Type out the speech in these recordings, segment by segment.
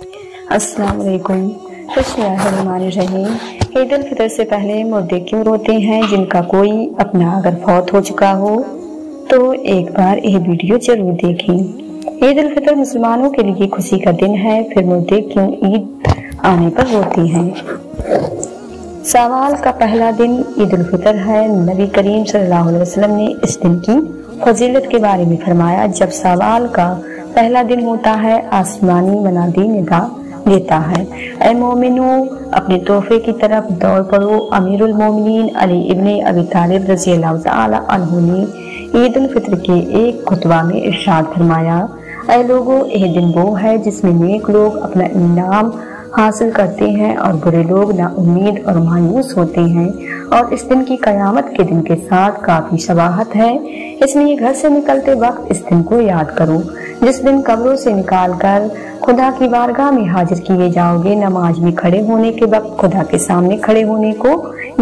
अस्सलाम वालेकुम। बिस्मिल्लाहिर्रहमानिर्रहीम। ईद उल फितर से पहले मुर्दे क्यों रोते हैं? जिनका कोई अपना अगर फौत हो चुका हो तो एक बार यह वीडियो जरूर देखें। ईद उल फितर मुसलमानों के लिए खुशी का दिन है, फिर मुर्दे क्यों ईद आने पर रोते हैं? सवाल का पहला दिन ईद उल फितर है। नबी करीम सल्लल्लाहु अलैहि वसल्लम ने इस दिन की फजीलत के बारे में फरमाया, जब सवाल का पहला दिन होता है आसमानी मनादी निदा देता है, ऐ मोमिनो अपने तोहफे की तरफ दौड़ पड़ो। अमीरुल मोमिनीन अली इब्ने अबी तालिब रज़ियल्लाहु ताला अन्हु ने ईद उल फितर के एक खुतबा में इरशाद फरमाया, ऐ लोगों, यह दिन वो है जिसमें नेक लोग अपना इनाम हासिल करते हैं और बुरे लोग ना उम्मीद और मायूस होते हैं, और इस दिन की कयामत के दिन के साथ काफी शबाहत है। इसलिए घर से निकलते वक्त इस दिन को याद करो, जिस दिन कब्रों से निकालकर खुदा की बारगाह में हाजिर किए जाओगे। नमाज में खड़े होने के वक्त खुदा के सामने खड़े होने को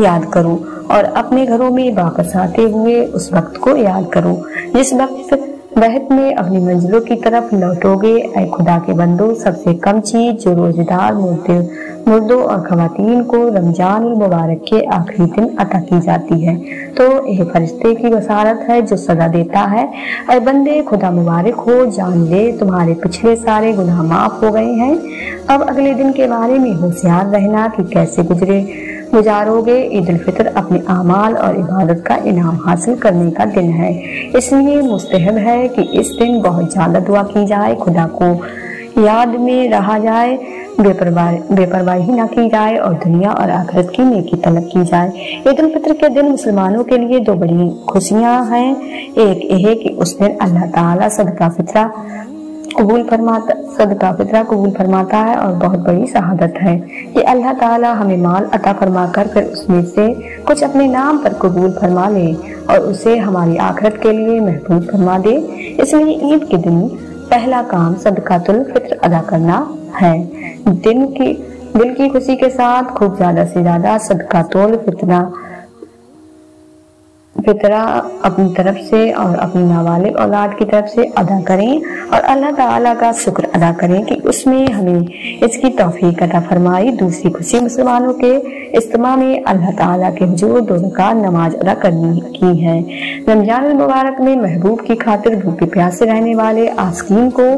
याद करो और अपने घरों में वापस आते हुए उस वक्त को याद करो, जिस वक्त बहत में अपनी मंजिलों की तरफ लौटोगे। ऐ खुदा के बंदो, सबसे कम चीज जो रोजेदार मुर्दों और खवातीन को रमजान उल मुबारक के आखिरी दिन अता की जाती है, तो यह फरिश्ते की बसारत है जो सजा देता है, ऐ बंदे खुदा मुबारक हो, जान ले तुम्हारे पिछले सारे गुनाह माफ हो गए हैं। अब अगले दिन के बारे में होशियार रहना कि कैसे गुजारोगे। ईद उल फितर अपने आमाल और इबादत का इनाम हासिल करने का दिन है, इसलिए मुस्तहब है कि इस दिन बहुत ज्यादा दुआ की जाए, खुदा को याद में रहा जाए, बेपरवाही न की जाए और दुनिया और आखिरत की नेकी तलब की जाए। ईद उल फितर के दिन मुसलमानों के लिए दो बड़ी खुशियां हैं। एक यह कि उस दिन अल्लाह ताला सदका फितरा कबूल फरमाता है, और बहुत बड़ी शहादत है कि अल्लाह ताला हमें माल अता फरमाकर फिर उसमें से कुछ अपने नाम पर कबूल फरमा ले और उसे हमारी आखिरत के लिए महफूज फरमा दे। इसलिए ईद के दिन पहला काम सदकातुल फित्र अदा करना है। दिल की खुशी के साथ खूब ज्यादा से ज्यादा सदकातुल फितरा अपनी तरफ से और अपनी नाबालिग औलाद की तरफ से अदा करें और अल्लाह ताला का शुक्र अदा करें कि उसमें हमें इसकी तौफीक अता फरमाई। दूसरी खुशी मुसलमानों के इज्तिमा में अल्लाह ताला के हुजूर 2 रकात नमाज अदा करने की है। रमजान मुबारक में महबूब की खातिर भूखे प्यासे रहने वाले आस्कीन को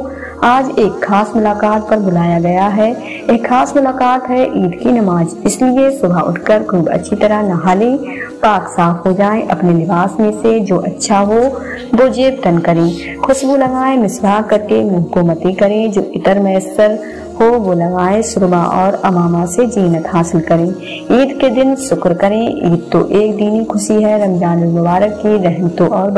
आज एक खास मुलाकात पर बुलाया गया है। एक खास मुलाकात है ईद की नमाज, इसलिए सुबह उठकर खूब अच्छी तरह नहा लें, पाक साफ हो जाएं, अपने लिबास में से जो अच्छा हो वो जेब तन करें, खुशबू लगाएं, मिसवाक करके मुंह को मती करें, जो इतर मैसर हो वो लगाएं, सुरमा और अमामा से जीनत हासिल करें। ईद के दिन शुक्र करें। ईद तो एक दीनी खुशी है, रमजान मुबारक की रहमतों और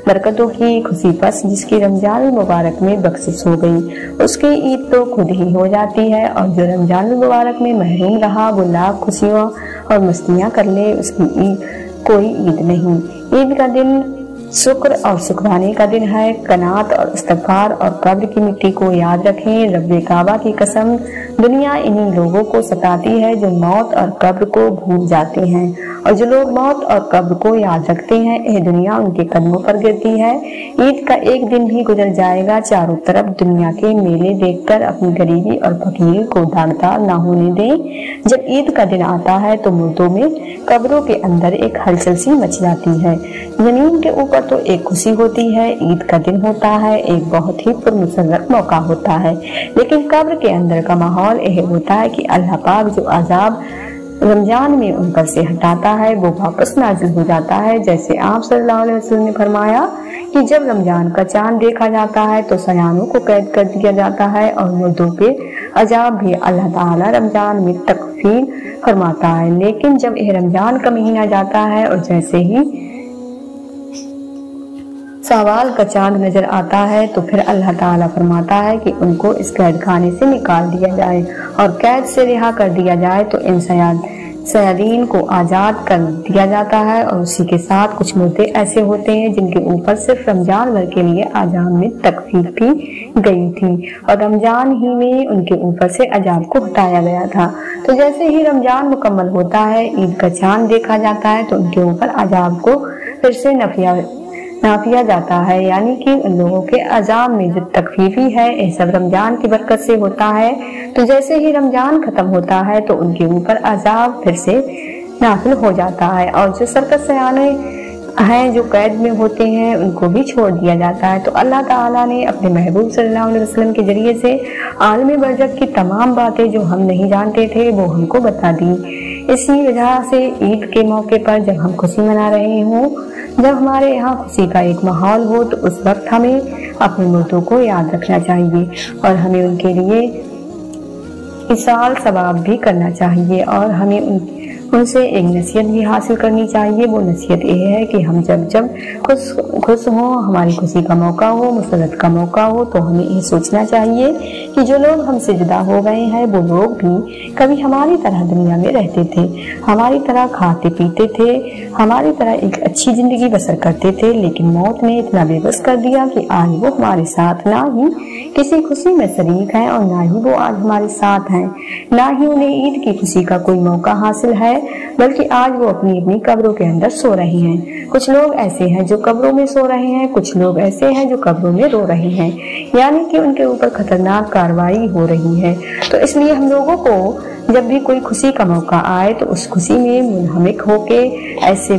बरकतों की खुशी, बस जिसकी रमजान मुबारक में बख्शिश हो गई उसकी ईद तो खुद ही हो जाती है, और जो रमजान मुबारक में महरूम रहा वो लाख खुशियाँ और मस्तियाँ कर ले, उसकी कोई ईद नहीं। ईद का दिन शुक्र और शुक्राने का दिन है। कनात और इस्तगफार और कब्र की मिट्टी को याद रखें। रब्बे काबा की कसम, दुनिया इन्हीं लोगों को सताती है जो मौत और कब्र को भूल जाते हैं, और जो लोग मौत और कब्र को याद रखते हैं यह दुनिया उनके कदमों पर गिरती है। ईद का एक दिन भी गुजर जाएगा चारों तरफ दुनिया के मेले देखकर अपनी गरीबी और फकीरी को दागदार ना होने दें। जब ईद का दिन आता है तो मुर्दों में कब्रों के अंदर एक हलचल सी मच जाती है। जमीन के ऊपर तो एक खुशी होती है, ईद का दिन होता है एक बहुत ही पुरमुसर्रत मौका होता है, लेकिन कब्र के अंदर का माहौल यह होता है कि अल्लाह पाक जो अजाब रमजान में उन पर से हटाता है वो वापस नाजिल हो जाता है। जैसे आप सल्लल्लाहु अलैहि वसल्लम ने फरमाया कि जब रमजान का चांद देखा जाता है तो सयानों को कैद कर दिया जाता है और मुर्दों पे अजाब भी अल्लाह ताला रमजान में तकफीर फरमाता है। लेकिन जब यह रमजान का महीना जाता है और जैसे ही सवाल का चांद नजर आता है तो फिर अल्लाह ताला फरमाता है कि उनको इस कैद खाने से निकाल दिया जाए और कैद से रिहा कर दिया जाए, तो इन सयादीन को आजाद कर दिया जाता है। और उसी के साथ कुछ मुर्दे ऐसे होते हैं जिनके ऊपर सिर्फ रमजान भर के लिए अजाब में तकफीर भी गई थी और रमजान ही में उनके ऊपर से अजाब को हटाया गया था। तो जैसे ही रमजान मुकम्मल होता है, ईद का चांद देखा जाता है तो उनके ऊपर अजाब को फिर से नाफिया जाता है, यानी कि उन लोगों के अजाब में जो तकफीफी है ये सब रमजान की बरकत से होता है। तो जैसे ही रमजान खत्म होता है तो उनके ऊपर अजाब फिर से नाफिल हो जाता है, और जो सरकत सयाने हैं जो कैद में होते हैं उनको भी छोड़ दिया जाता है। तो अल्लाह ताला ने अपने महबूब सल्लल्लाहु अलैहि वसल्लम के जरिए से आलम बरज़ख की तमाम बातें जो हम नहीं जानते थे वो हमको बता दी। इसी वजह से ईद के मौके पर जब हम खुशी मना रहे हों, जब हमारे यहाँ खुशी का एक माहौल हो, तो उस वक्त हमें अपने मुर्दों को याद रखना चाहिए और हमें उनके लिए इसाल सवाब भी करना चाहिए, और हमें उनसे एक नसीहत भी हासिल करनी चाहिए। वो नसीहत ये है कि हम जब जब खुश हो, हमारी खुशी का मौका हो, मुसरत का मौका हो, तो हमें ये सोचना चाहिए कि जो लोग हमसे जुदा हो गए हैं वो लोग भी कभी हमारी तरह दुनिया में रहते थे, हमारी तरह खाते पीते थे, हमारी तरह एक अच्छी जिंदगी बसर करते थे, लेकिन मौत ने इतना बेबस कर दिया कि आज वो हमारे साथ ना ही किसी खुशी में शरीक हैं और ना ही वो आज हमारे साथ हैं, ना ही उन्हें ईद की खुशी का कोई मौका हासिल है, बल्कि आज वो अपनी अपनी कब्रों के अंदर सो रहे हैं। कुछ लोग ऐसे हैं जो कब्रों में सो रहे हैं, कुछ लोग ऐसे हैं जो कब्रों में रो रहे हैं, यानी कि उनके ऊपर खतरनाक कार्रवाई हो रही है। तो इसलिए हम लोगों को जब भी कोई खुशी का मौका आए तो उस खुशी में मुनहमिक होके ऐसे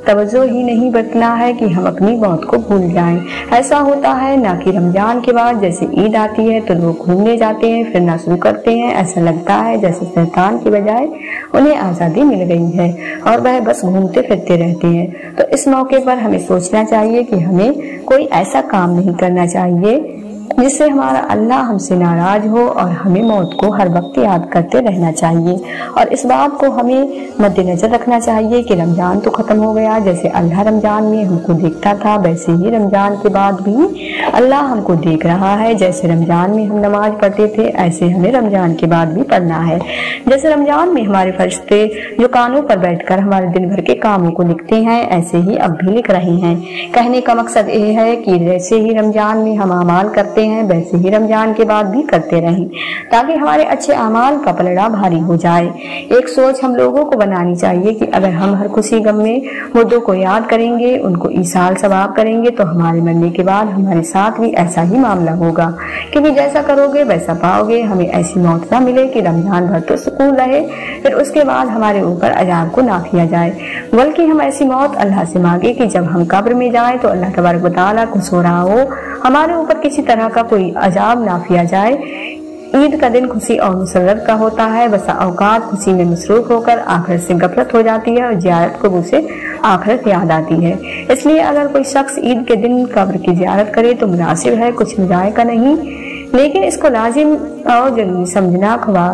तवज्जो ही नहीं बरतना है कि हम अपनी मौत को भूल जाएं। ऐसा होता है ना कि रमजान के बाद जैसे ईद आती है तो लोग घूमने जाते हैं, फिरना शुरू करते हैं, ऐसा लगता है जैसे शैतान की बजाय उन्हें आज़ादी मिल गई है और वह बस घूमते फिरते रहते हैं। तो इस मौके पर हमें सोचना चाहिए कि हमें कोई ऐसा काम नहीं करना चाहिए जिससे हमारा अल्लाह हमसे नाराज हो, और हमें मौत को हर वक्त याद करते रहना चाहिए। और इस बात को हमें मद्देनजर रखना चाहिए कि रमजान तो खत्म हो गया, जैसे अल्लाह रमजान में हमको देखता था वैसे ही रमजान के बाद भी अल्लाह हमको देख रहा है। जैसे रमजान में हम नमाज पढ़ते थे ऐसे हमें रमजान के बाद भी पढ़ना है। जैसे रमजान में हमारे फरिश्ते जो कानों पर बैठकर हमारे दिन भर के कामों को लिखते हैं, ऐसे ही अब भी लिख रहे हैं। कहने का मकसद ये है कि जैसे ही रमजान में हम अमाल करते हैं वैसे ही रमजान के बाद भी करते रहें, ताकि हमारे अच्छे अमाल का पलड़ा भारी हो जाए। एक सोच हम लोगों को बनानी चाहिए कि अगर हम हर खुशी गम में मुर्दों को याद करेंगे, उनको ईसाल सवाब करेंगे, तो हमारे मरने के बाद हमारे साथ भी ऐसा ही मामला होगा, क्योंकि जैसा करोगे वैसा पाओगे। हमें ऐसी मौत ना मिले कि रमजान भर तो सुकून रहे, फिर उसके बाद हमारे ऊपर अजाब को ना किया जाए, बल्कि हम ऐसी मौत अल्लाह से मांगे कि जब हम कब्र में जाएं तो अल्लाह तबारक व तआला खुश हो रहा हो, हमारे ऊपर किसी तरह का कोई अजाब ना किया जाए। ईद का दिन खुशी और मुसर्रत का होता है। बसा औकात खुशी में मसरूफ होकर आखिरत से गफलत हो जाती है और जियारत को उसे आखिरत याद आती है। इसलिए अगर कोई शख्स ईद के दिन कब्र की जियारत करे तो मुनासिब है, कुछ जायका नहीं, लेकिन इसको लाजिम और जरूरी समझना खुआ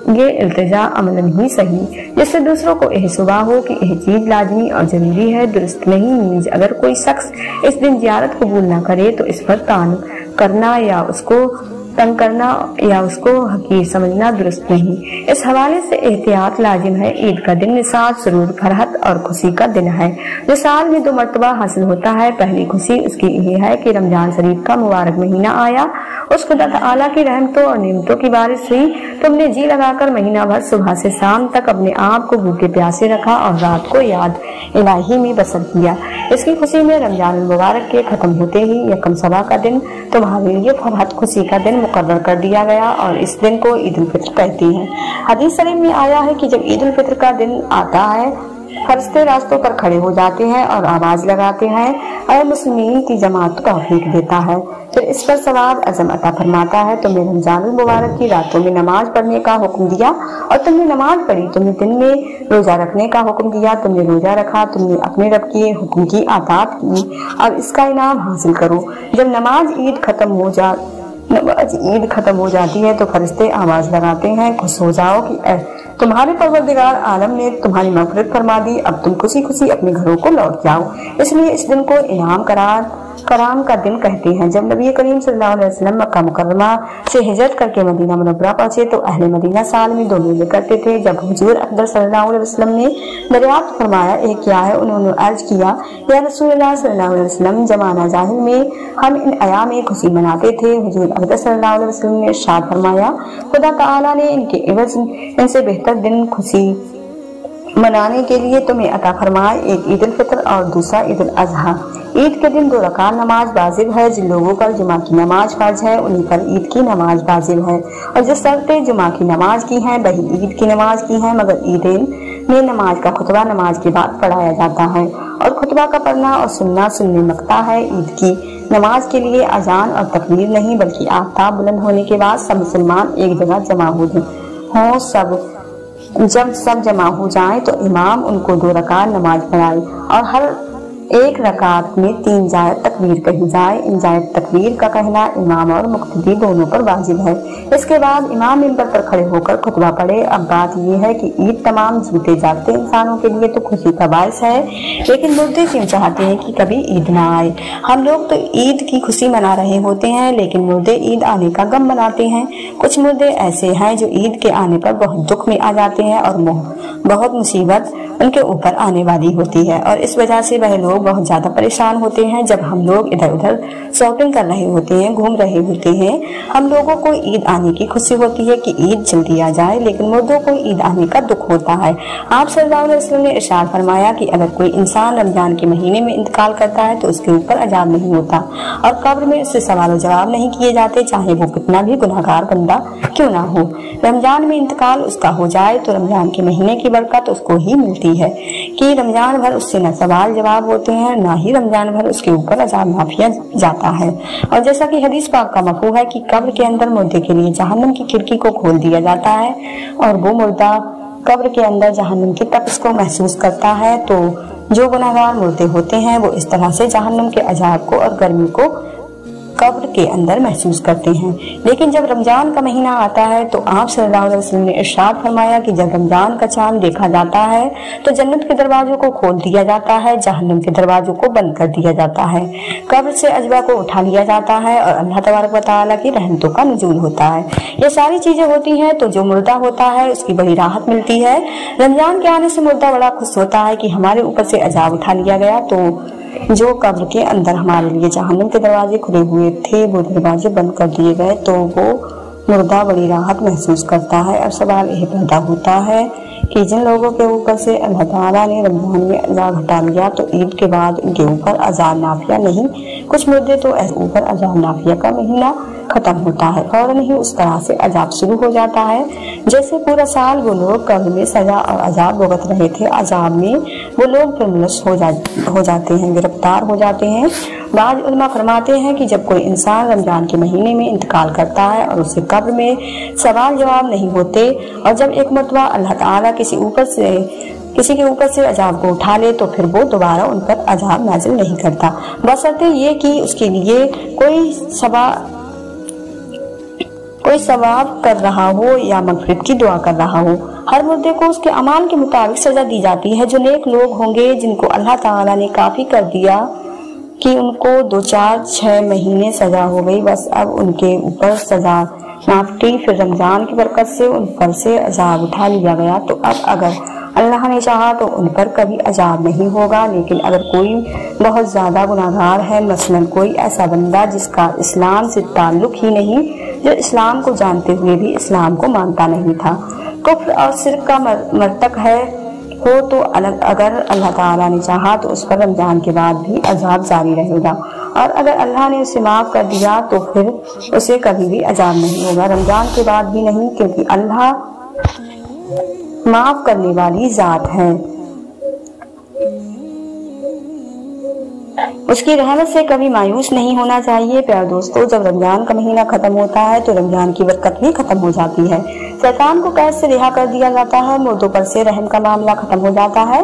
ये इल्तिजा अमलन ही सही, जिससे दूसरों को यह सुबह हो कि यह चीज लाजमी और जरूरी है, दुरुस्त नहीं। मीज अगर कोई शख्स इस दिन जियारत कबूल न करे तो इस पर तान करना या उसको तंग करना या उसको हकीर समझना दुरुस्त नहीं। इस हवाले से एहतियात लाजिम है। ईद का दिन निसात, सुरूर, फरहत और खुशी का दिन है जो साल में 2 मरतबा हासिल होता है। पहली खुशी उसकी ये है कि रमजान शरीफ का मुबारक महीना आया, उस खुदा ताला की रहमतों और नेमतों की बारिश हुई। तुमने जी लगाकर महीना भर सुबह से शाम तक अपने आप को भूखे प्यासे रखा और रात को याद इलाही में बसर किया। इसकी खुशी में रमजान मुबारक के खत्म होते ही यकम सवा का दिन तुम्हारे लिए फरहत खुशी का दिन मुकर्रर कर दिया गया और इस दिन को ईद उल फित्र कहते हैं। हदीस शरीफ में आया है कि जब ईद उल फित्र का दिन आता है फरिश्ते रास्तों पर खड़े हो जाते हैं और आवाज लगाते हैं, और मुस्लिमीन की जमात को तौफीक देता है, फिर इस पर सवाब अज़म अता फरमाता है। तुमने रमजान मुबारक की रातों में नमाज पढ़ने का हुक्म दिया और तुमने नमाज पढ़ी, तुमने दिन में रोजा रखने का हुक्म दिया, तुमने रोजा रखा, तुमने अपने रब के हुक्म की आतात की, अब इसका इनाम हासिल करो। जब नमाज ईद खत्म हो जाती है तो फरिश्ते आवाज लगाते हैं, खुश हो जाओ कि तुम्हारे परवरदिगार आलम ने तुम्हारी मग़फ़िरत फरमा दी, अब तुम खुशी खुशी अपने घरों को लौट जाओ। इसलिए इस दिन को इनाम कराम का दिन कहते हैं। जब नबी करीम सल्लल्लाहु अलैहि वसल्लम मक्का मुकर्रमा से हिजरत करके मदीना मुनव्वरा पहुंचे तो अहले मदीना साल में 2 मेले करते थे। जब हुजूर अक़दर सल्लल्लाहु अलैहि वसल्लम ने दरियाफ्त फरमाया एक क्या है, उन्होंने अर्ज किया या रसूलुल्लाह सल्लल्लाहु अलैहि वसल्लम, जमाना जाहिल में हम इन अयाम में खुशी मनाते थे। हुजूर अक़दर सल्लल्लाहु अलैहि वसल्लम ने इरशाद फरमाया खुदा ताला ने इनके इवज़ इनसे बेहतर दिन खुशी منانے کے لیے تمہیں عطا فرمائے، ایک عید الفطر اور دوسرا عید الاضحیٰ۔ عید کے دن 2 رکعت نماز واجب ہے۔ جن لوگوں پر جمعہ کی نماز فرض ہے انہیں پر عید کی نماز واجب ہے، اور جو شرطیں جمعہ کی نماز کی ہیں وہی عید کی نماز کی ہیں، مگر عیدین میں نماز کا خطبہ نماز کے بعد پڑھایا جاتا ہے، اور خطبہ کا پڑھنا اور سننا سننے مقطع ہے۔ عید کی نماز کے لیے اذان اور تکبیر نہیں، بلکہ آفتاب بلند ہونے کے بعد سب مسلمان ایک جگہ جمع ہوں، جب سب جمع ہو جائیں تو امام ان کو 2 رکعت نماز پڑھائے، اور ہر ایک رکعت میں 3 جائز تکبیر کہی جائے۔ ان جائز تکبیر کا کہنا امام اور مقتدی دونوں پر واجب ہے۔ اس کے بعد امام منبر پر کھڑے ہو کر خطبہ پڑھے۔ اب بات یہ ہے کہ عید تمام جیتے جاگتے انسانوں کے لیے تو خوشی کا باعث ہے، لیکن مردے کیوں چاہتے ہیں کہ کبھی عید نہ آئے؟ ہم لوگ تو عید کی خوشی منا رہے ہوتے ہیں، لیکن مردے عید آنے کا غم مناتے ہیں۔ کچھ مردے ایسے ہیں جو عید کے آنے پر بہت دکھ میں آ جاتے ہیں اور بہت مصیبت ان کے اوپر آنے والی ہوتی ہے، اور اس وجہ سے وہ لوگ بہت زیادہ پریشان ہوتے ہیں۔ جب ہم لوگ ادھر ادھر شاپنگ کر رہے ہوتے ہیں، گھوم رہے ہوتے ہیں، ہم لوگوں کو عید آنے کی خوشی ہوتی ہے کہ عید جلدی آ جائے، لیکن مردوں کو عید آنے کا دکھ ہوتا ہے۔ آپ صلی اللہ علیہ وسلم نے ارشاد فرمایا کہ اگر کوئی انسان رمضان کے مہینے میں انتقال کرتا ہے تو اس کے اوپر عذاب نہیں ہوتا، اور قبر میں اس سے سوال و جواب نہیں کیے جاتے، چاہے وہ کتنا بھی گناہگار بندہ کیوں نہ ہو۔ رمضان میں انتقال اس کا ہو جائے تو رمضان کے مہینے کی برکت اس کو ہی ملتی ہے کہ رمضان بھر اس سے نہ سوال جواب ہوتے ہیں، نہ ہی رمضان بھر اس کے اوپر عذاب نافیہ جاتا ہے۔ اور جیسا کہ حدیث پاک کا مفہوم ہے کہ قبر کے اندر مردے کے لیے جہنم کی کھڑکی کو کھول دیا جاتا ہے، اور وہ مردہ قبر کے اندر جہنم کی تپش کو محسوس کرتا ہے، تو جو گناہگار مردے ہوتے ہیں وہ اس طرح سے جہنم کے عذاب کو اور گرمی کو قبر کے اندر محسوس کرتے ہیں۔ لیکن جب رمضان کا مہینہ آتا ہے تو آپ صلی اللہ علیہ وسلم نے ارشاد فرمایا کہ جب رمضان کا چاند دیکھا جاتا ہے تو جنت کے دروازوں کو کھول دیا جاتا ہے، جہنم کے دروازوں کو بند کر دیا جاتا ہے، قبر سے عجبہ کو اٹھا لیا جاتا ہے، اور اللہ تبارک و تعالیٰ کی رحمتوں کا نزول ہوتا ہے۔ یہ ساری چیزیں ہوتی ہیں تو جو مردہ ہوتا ہے اس کی بڑی راحت ملتی ہے۔ رمضان کے آنے سے مردہ بڑا خوش ہوتا ہے کہ ہمارے اوپر سے عذاب اٹھا لیا گیا، تو جو قبر کے اندر ہمارے لیے جہنم کے دروازے کھلے ہوئے تھے وہ دروازے بند کر دیے گئے، تو وہ مردہ بڑی راحت محسوس کرتا ہے۔ اب سوال یہ پیدا ہوتا ہے کہ جن لوگوں کے اوپر سے اللہ تعالیٰ نے رمضان میں عذاب ہٹا لیا تو عید کے بعد ان کے اوپر عذاب نافیہ نہیں، کچھ مردے تو ایسے اوپر عذاب نافیہ کا مہینہ ختم ہوتا ہے فوراً ہی اس طرح سے عذاب شروع ہو جاتا ہے جیسے پورا سال وہ لوگ قبر میں سزا اور عذاب بھگت رہے تھے، عذاب میں وہ لوگ پھر ملوث ہو جاتے ہیں، گرفتار ہو جاتے ہیں۔ بعض علماء فرماتے ہیں کہ جب کوئی انسان رمضان کے مہینے میں انتقال کرتا ہے اور اسے قبر میں سوال جواب نہیں ہوتے، اور جب ایک مرتبہ اللہ تعالیٰ کسی کے اوپر سے عذاب کو اٹھا لے تو پھر وہ دوبارہ ان پر عذاب نازل نہیں کرتا، بشرطے یہ کہ اس کے لیے کوئی ثواب کر رہا ہو یا مغفرت کی دعا کر رہا ہو۔ ہر مردے کو اس کے اعمال کے مطابق سزا دی جاتی ہے۔ جو نیک لوگ ہوں گے جن کو اللہ تعالیٰ نے کافی کر دیا کہ ان کو 2 4 6 مہینے سزا ہو گئی، بس اب ان کے اوپر سزا معافی، پھر رمضان کی برکت سے ان پر سے عذاب اٹھا لیا گیا، تو اب اگر اللہ نے چاہا تو ان پر کبھی عذاب نہیں ہوگا۔ لیکن اگر کوئی بہت زیادہ گناہگار ہے، مثلاً کوئی ایسا بندہ جس کا اسلام سے تعلق ہی نہیں، جو اسلام کو جانتے ہوئے بھی اسلام کو مانتا نہیں تھا، کفر اور شرک کا مرتکب ہو، تو اگر اللہ تعالیٰ نے چاہا تو اس پر رمضان کے بعد بھی عذاب جاری رہے گا، اور اگر اللہ نے اسے معاف کر دیا تو پھر اسے کبھی بھی عذاب نہیں ہوگا، رمضان کے بعد بھی نہیں، کیونکہ اللہ معاف کرنے والی ذات ہے، اس کی رحمت سے کبھی مایوس نہیں ہونا چاہیے۔ پیارے دوستو، جب رمضان کا مہینہ ختم ہوتا ہے تو رمضان کی برکت بھی ختم ہو جاتی ہے، شیطان کو قید سے رہا کر دیا جاتا ہے، مردوں پر سے رحم کا معاملہ ختم ہو جاتا ہے،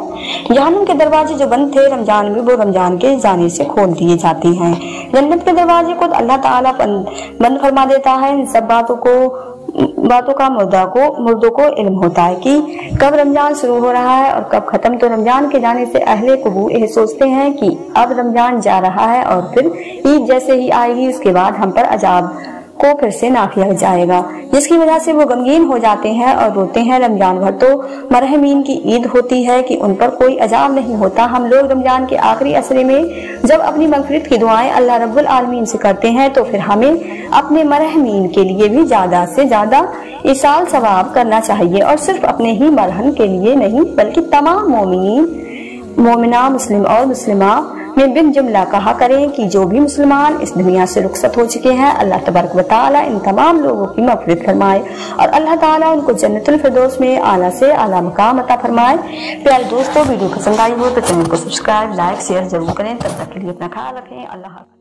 جہنم کے دروازے جو بند تھے رمضان میں وہ رمضان کے جانے سے کھول دیے جاتے ہیں، جنت کے دروازے خود اللہ تعالیٰ بند فرما دیتا ہے۔ ان سب باتوں کا مردوں کو علم ہوتا ہے کہ کب رمضان شروع ہو رہا ہے اور کب ختم، تو رمضان کے جانے سے اہل قبور یہ سوچتے ہیں کہ اب رمضان جا رہا ہے اور پھر عید جیسے ہی آئے گی اس کے بعد ہم پر عذاب को फिर से ना किया जाएगा, जिसकी वजह से वो गमगीन हो जाते हैं और रोते हैं। रमजान भर तो मरहमीन की ईद होती है कि उन पर कोई अजाब नहीं होता। हम लोग रमजान के आखिरी असरे में जब अपनी मगफिरत की दुआएं अल्लाह रब्बुल आलमीन से करते हैं तो फिर हमें अपने मरहमीन के लिए भी ज्यादा से ज्यादा इसाल सवाब करना चाहिए, और सिर्फ अपने ही मरहम के लिए नहीं बल्कि तमाम मोमिना मुस्लिम और मुस्लिमा में बिन जुमला कहा करें कि जो भी मुसलमान इस दुनिया से रुखसत हो चुके हैं, अल्लाह तबारक व तआला इन तमाम लोगों की मग़फ़िरत फरमाए और अल्लाह ताला उनको जन्नतुल फिरदौस में आला से आला मकाम अता फरमाए। प्यारे दोस्तों, वीडियो पसंद आई हो तो चैनल को सब्सक्राइब, लाइक, शेयर जरूर करें। तब तक के लिए अपना ख्याल रखें। अल्लाह।